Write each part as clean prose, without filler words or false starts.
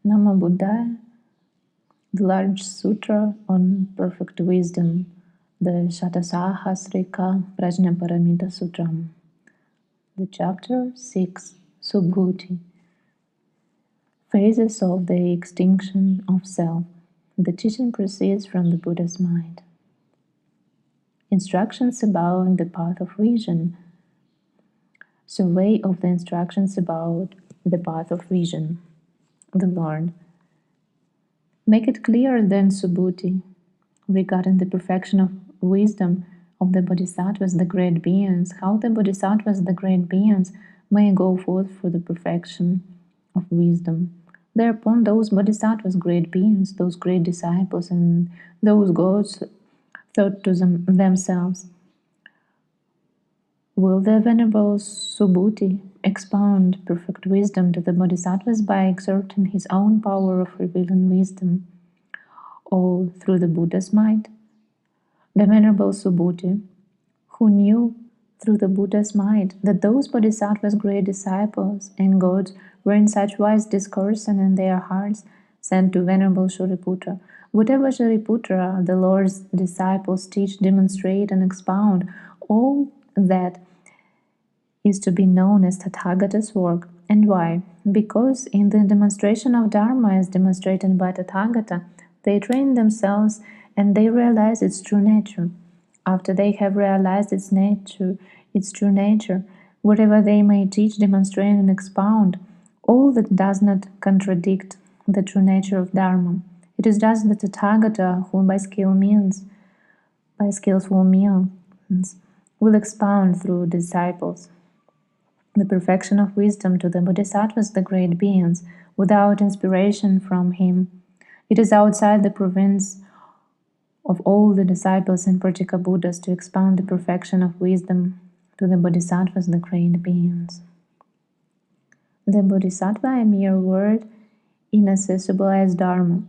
Namo Buddhaya, the large sutra on perfect wisdom, the Satasahasrika Prajnaparamita Sūtram. The chapter 6, Subhuti, phases of the extinction of self. The teaching proceeds from the Buddha's mind. Instructions about the path of vision. Survey of the instructions about the path of vision. The Lord. Make it clear then, Subhuti, regarding the perfection of wisdom of the Bodhisattvas, the great beings, how the Bodhisattvas, the great beings, may go forth for the perfection of wisdom. Thereupon those Bodhisattvas, great beings, those great disciples, and those gods thought to themselves, will the Venerable Subhuti expound perfect wisdom to the Bodhisattvas by exerting his own power of revealing wisdom, or through the Buddha's might? The Venerable Subhuti, who knew through the Buddha's might that those Bodhisattvas, great disciples and gods, were in such wise discoursing in their hearts, said to Venerable Shariputra, whatever Shariputra, the Lord's disciples, teach, demonstrate, and expound, all that is to be known as Tathagata's work. And why? Because in the demonstration of Dharma as demonstrated by Tathagata, they train themselves and they realize its true nature. After they have realized its true nature, whatever they may teach, demonstrate, and expound, all that does not contradict the true nature of Dharma. It is just the Tathagata who by skillful means, will expound through disciples the perfection of wisdom to the Bodhisattvas, the great beings, without inspiration from him. It is outside the province of all the disciples and Pratyeka Buddhas to expound the perfection of wisdom to the Bodhisattvas, the great beings. The Bodhisattva, a mere word, inaccessible as Dharma.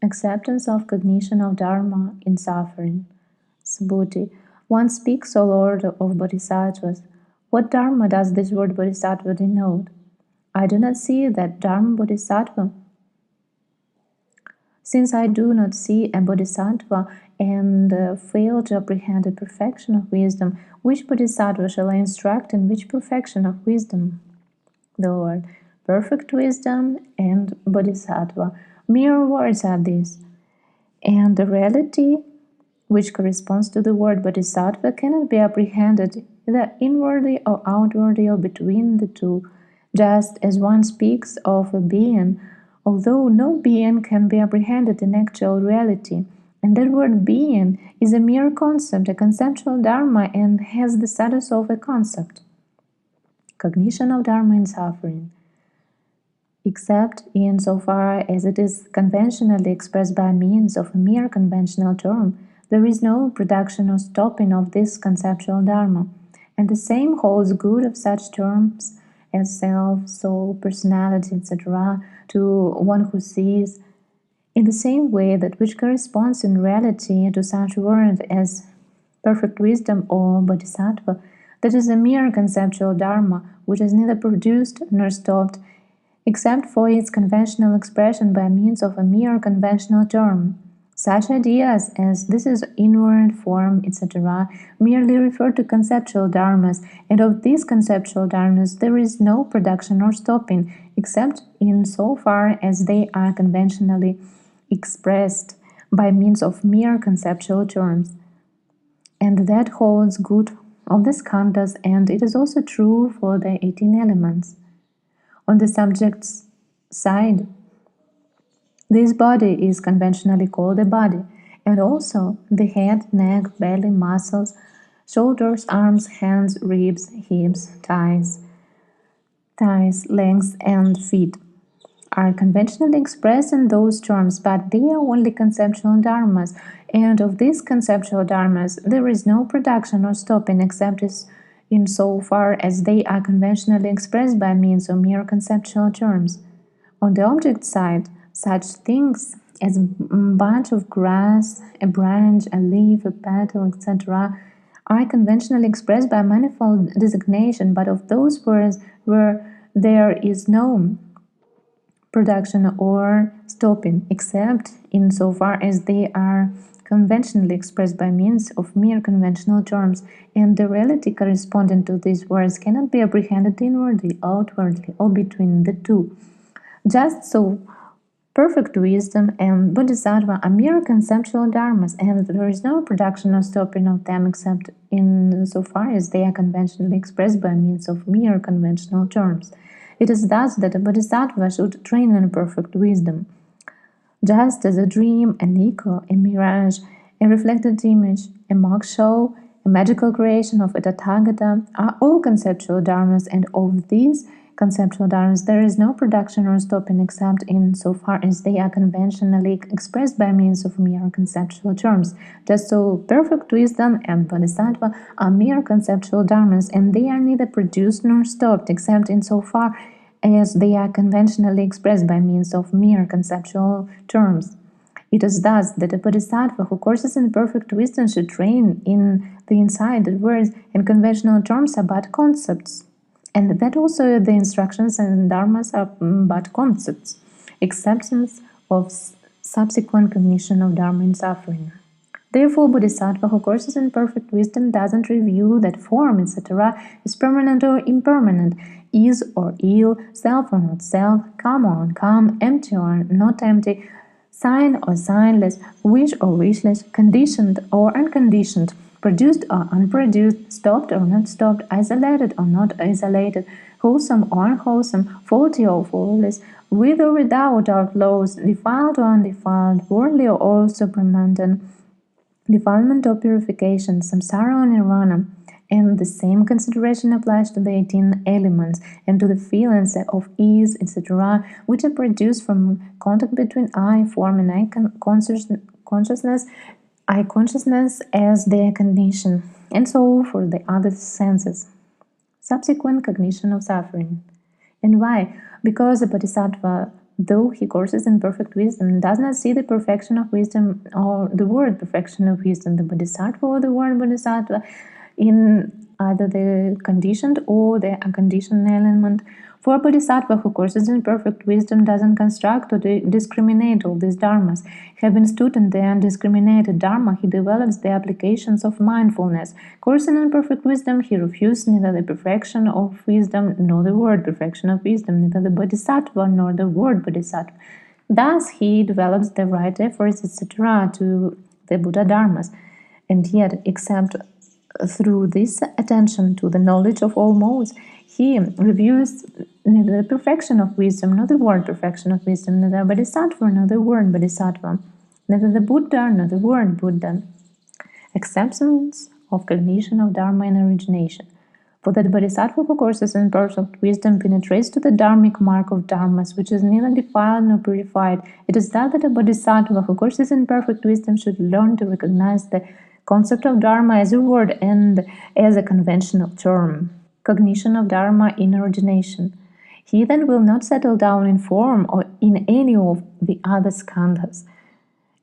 Acceptance of cognition of Dharma in suffering. Subhuti. One speaks, O Lord of Bodhisattvas. What Dharma does this word Bodhisattva denote? I do not see that Dharma Bodhisattva. Since I do not see a Bodhisattva and fail to apprehend the perfection of wisdom, which Bodhisattva shall I instruct in which perfection of wisdom? The Lord. Perfect wisdom and Bodhisattva. Mere words are these. And the reality which corresponds to the word Bodhisattva cannot be apprehended either inwardly or outwardly or between the two, just as one speaks of a being, although no being can be apprehended in actual reality, and that word being is a mere concept, a conceptual Dharma, and has the status of a concept. Cognition of Dharma in suffering. Except in so far as it is conventionally expressed by means of a mere conventional term, there is no production or stopping of this conceptual Dharma, and the same holds good of such terms as self, soul, personality, etc., to one who sees, in the same way that which corresponds in reality to such word as perfect wisdom or Bodhisattva, that is a mere conceptual Dharma, which is neither produced nor stopped, except for its conventional expression by means of a mere conventional term. Such ideas as this is inward, form, etc. merely refer to conceptual dharmas, and of these conceptual dharmas there is no production or stopping, except in so far as they are conventionally expressed by means of mere conceptual terms. And that holds good of the skandhas, and it is also true for the 18 elements. On the subject's side, this body is conventionally called a body, and also the head, neck, belly, muscles, shoulders, arms, hands, ribs, hips, thighs, legs, and feet are conventionally expressed in those terms, but they are only conceptual dharmas, and of these conceptual dharmas there is no production or stopping except in so far as they are conventionally expressed by means of mere conceptual terms. On the object side, such things as a bunch of grass, a branch, a leaf, a petal, etc., are conventionally expressed by manifold designation, but of those words where there is no production or stopping, except insofar as they are conventionally expressed by means of mere conventional terms, and the reality corresponding to these words cannot be apprehended inwardly, outwardly, or between the two. Just so, perfect wisdom and bodhisattva are mere conceptual dharmas, and there is no production or stopping of them except in so far as they are conventionally expressed by means of mere conventional terms. It is thus that a bodhisattva should train in perfect wisdom. Just as a dream, an echo, a mirage, a reflected image, a mock show, a magical creation of a Tathagata are all conceptual dharmas, and of these conceptual dharmas there is no production or stopping except in so far as they are conventionally expressed by means of mere conceptual terms. Just so perfect wisdom and bodhisattva are mere conceptual dharmas, and they are neither produced nor stopped except in so far as they are conventionally expressed by means of mere conceptual terms. It is thus that a bodhisattva who courses in perfect wisdom should train in the insight that words and conventional terms are but concepts, and that also the instructions and dharmas are but concepts, acceptance of subsequent cognition of dharma in suffering. Therefore, bodhisattva who courses in perfect wisdom doesn't review that form, etc., is permanent or impermanent, is or ill, self or not self, calm or uncalm, empty or not empty, sign or signless, wish or wishless, conditioned or unconditioned, produced or unproduced, stopped or not stopped, isolated or not isolated, wholesome or unwholesome, faulty or faultless, with or without outflows, defiled or undefiled, worldly or all supermundane, defilement or purification, samsara or nirvana. And the same consideration applies to the 18 elements and to the feelings of ease, etc., which are produced from contact between I form and I consciousness, I consciousness as their condition, and so for the other senses. Subsequent cognition of suffering. And why? Because the bodhisattva, though he courses in perfect wisdom, does not see the perfection of wisdom or the word perfection of wisdom, the bodhisattva or the word bodhisattva, in either the conditioned or the unconditioned element. For a bodhisattva who courses in perfect wisdom doesn't construct or discriminate all these dharmas. Having stood in the undiscriminated dharma, he develops the applications of mindfulness. Coursing in perfect wisdom, he refuses neither the perfection of wisdom nor the word perfection of wisdom, neither the bodhisattva nor the word bodhisattva. Thus, he develops the right efforts, etc., to the Buddha dharmas, and yet, except through this attention to the knowledge of all modes, he reviews neither the perfection of wisdom nor the word perfection of wisdom, neither bodhisattva nor the word bodhisattva, neither the Buddha nor the word Buddha. Acceptance of cognition of Dharma and origination. For that bodhisattva who courses in perfect wisdom penetrates to the dharmic mark of dharmas, which is neither defiled nor purified. It is that a bodhisattva who courses in perfect wisdom should learn to recognize the concept of Dharma as a word and as a conventional term. Cognition of Dharma in origination. He then will not settle down in form or in any of the other skandhas.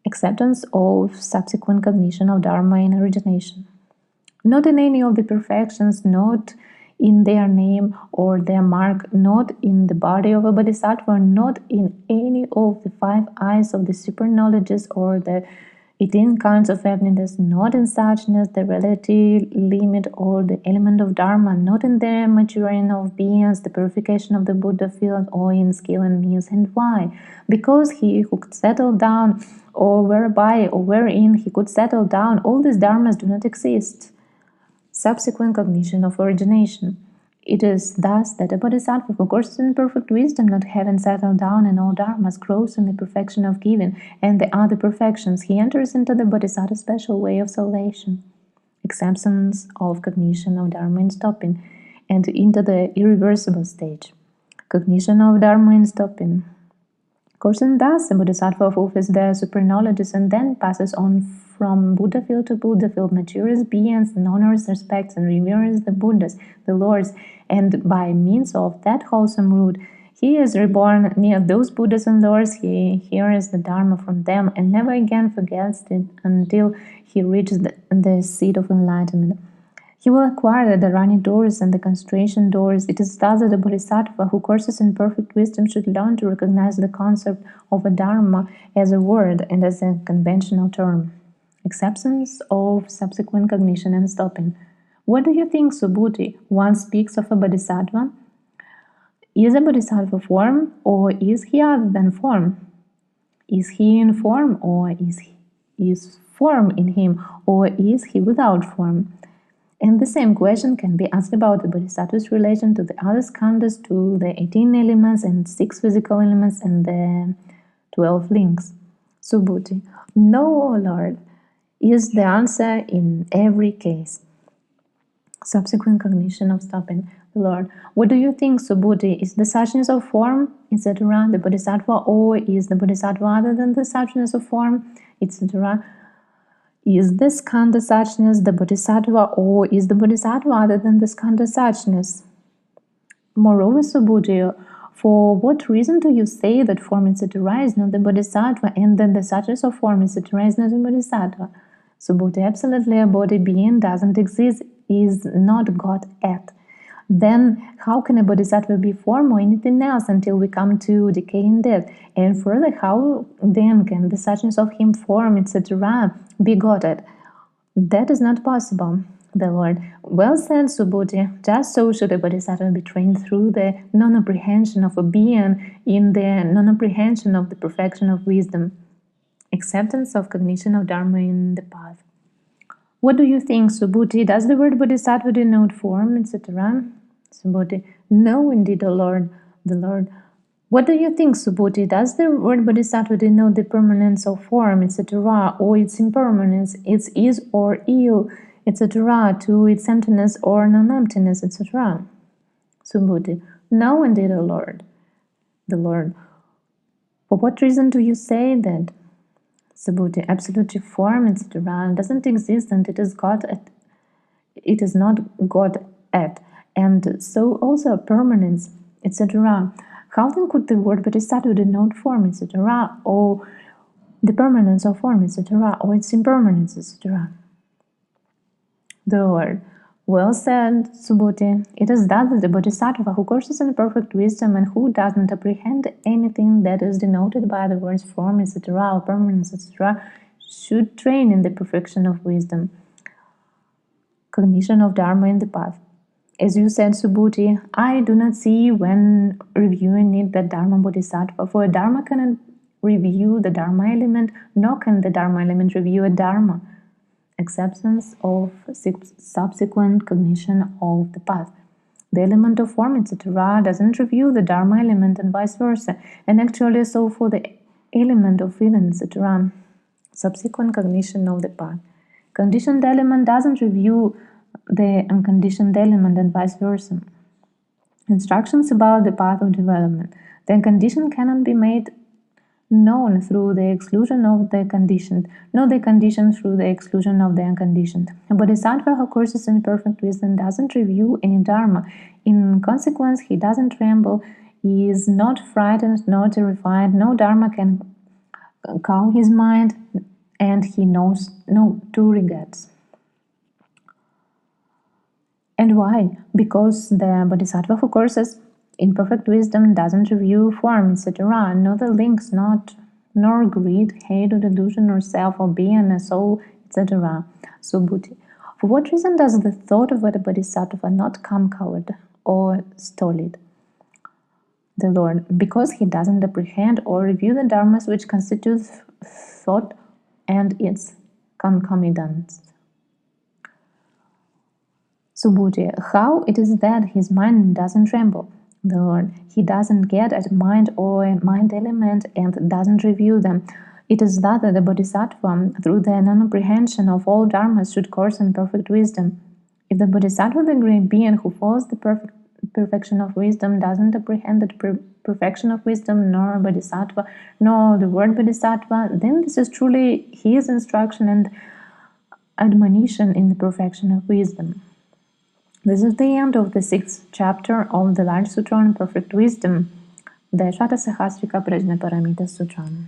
Acceptance of subsequent cognition of Dharma in origination. Not in any of the perfections, not in their name or their mark, not in the body of a bodhisattva, not in any of the 5 eyes of the super knowledges or the 18 kinds of happiness, not in suchness, the relative limit or the element of Dharma, not in the maturing of beings, the purification of the Buddha field, or in skill and means. And why? Because he who could settle down, or whereby or wherein he could settle down, all these dharmas do not exist. Subsequent cognition of origination. It is thus that a bodhisattva who courses in perfect wisdom, not having settled down in all dharmas, grows in the perfection of giving and the other perfections. He enters into the bodhisattva special way of salvation, acceptance of cognition of Dharma in stopping, and into the irreversible stage, cognition of Dharma in stopping. Coursing thus, the bodhisattva fulfills their super knowledges and then passes on from Buddha field to Buddha field, matures beings, and honors, respects, and reveres the Buddhas, the Lords, and by means of that wholesome root, he is reborn near those Buddhas and Lords. He hears the Dharma from them and never again forgets it until he reaches the seat of enlightenment. He will acquire the Dharani doors and the concentration doors. It is thus that the Bodhisattva who courses in perfect wisdom should learn to recognize the concept of a Dharma as a word and as a conventional term. Acceptance of subsequent cognition and stopping. What do you think, Subhuti? One speaks of a Bodhisattva. Is a Bodhisattva form, or is he other than form? Is he in form, or is form in him, or is he without form? And the same question can be asked about the Bodhisattva's relation to the other skandhas, to the 18 elements and 6 physical elements and the 12 links. Subhuti. No, O Lord, is the answer in every case. Subsequent cognition of stopping. Lord, what do you think, Subhuti? Is the suchness of form, etc., the Bodhisattva, or is the Bodhisattva other than the suchness of form, etc.? Is the skandha suchness the Bodhisattva, or is the Bodhisattva other than the skandha suchness? Moreover, Subhuti, for what reason do you say that form, etc., is not the Bodhisattva, and that the suchness of form, etc., is not the Bodhisattva? Subhuti, absolutely a body being doesn't exist, is not God at. Then how can a Bodhisattva be form or anything else until we come to decay and death? And further, how then can the suchness of him, form, etc., be God at? That is not possible. The Lord. Well said, Subhuti. Just so should a Bodhisattva be trained through the non-apprehension of a being in the non-apprehension of the perfection of wisdom. Acceptance of cognition of Dharma in the path. What do you think, Subhuti? Does the word Bodhisattva denote form, etc.? Subhuti. No, indeed, O Lord. The Lord. What do you think, Subhuti? Does the word Bodhisattva denote the permanence of form, etc., or its impermanence, its is or ill, etc., to its emptiness or non-emptiness, etc.? Subhuti. No, indeed, O Lord. The Lord. For what reason do you say that? Subhuti. Absolute form, etc., doesn't exist, and it is God at. It is not God at, and so also permanence, etc. How then could the word Bodhisattva denote form, etc., or the permanence of form, etc., or its impermanence, etc.? The Lord. Well said, Subhuti. It is that the Bodhisattva who courses in perfect wisdom and who doesn't apprehend anything that is denoted by the words form, etc., or permanence, etc., should train in the perfection of wisdom. Cognition of Dharma in the path. As you said, Subhuti, I do not see when reviewing it that Dharma Bodhisattva, for a Dharma cannot review the Dharma element, nor can the Dharma element review a Dharma. Acceptance of subsequent cognition of the path. The element of form, etc., doesn't review the Dharma element and vice versa, and actually so for the element of feeling, etc. Subsequent cognition of the path. Conditioned element doesn't review the unconditioned element and vice versa. Instructions about the path of development. The unconditioned cannot be made known through the exclusion of the conditioned, nor the conditioned through the exclusion of the unconditioned. A Bodhisattva who courses in perfect wisdom doesn't review any Dharma. In consequence, he doesn't tremble, he is not frightened, nor terrified, no Dharma can cow his mind, and he knows no two regrets. And why? Because the Bodhisattva who courses in perfect wisdom doesn't review form, etc., nor the links, nor greed, hate, or delusion, or self, or being, or soul, etc. Subhuti. For what reason does the thought of a Bodhisattva not come coward or stolid? The Lord. Because he doesn't apprehend or review the dharmas which constitute thought and its concomitants. Subhuti. How it is that his mind doesn't tremble? The Lord. He doesn't get at mind or a mind element and doesn't review them. It is that the Bodhisattva, through the non-apprehension of all dharmas, should course in perfect wisdom. If the Bodhisattva, the great being who follows the perfection of wisdom, doesn't apprehend the perfection of wisdom, nor Bodhisattva, nor the word Bodhisattva, then this is truly his instruction and admonition in the perfection of wisdom. This is the end of the 6th chapter of the large Sutra on perfect wisdom, the Satasahasrika Prajnaparamita Sūtram.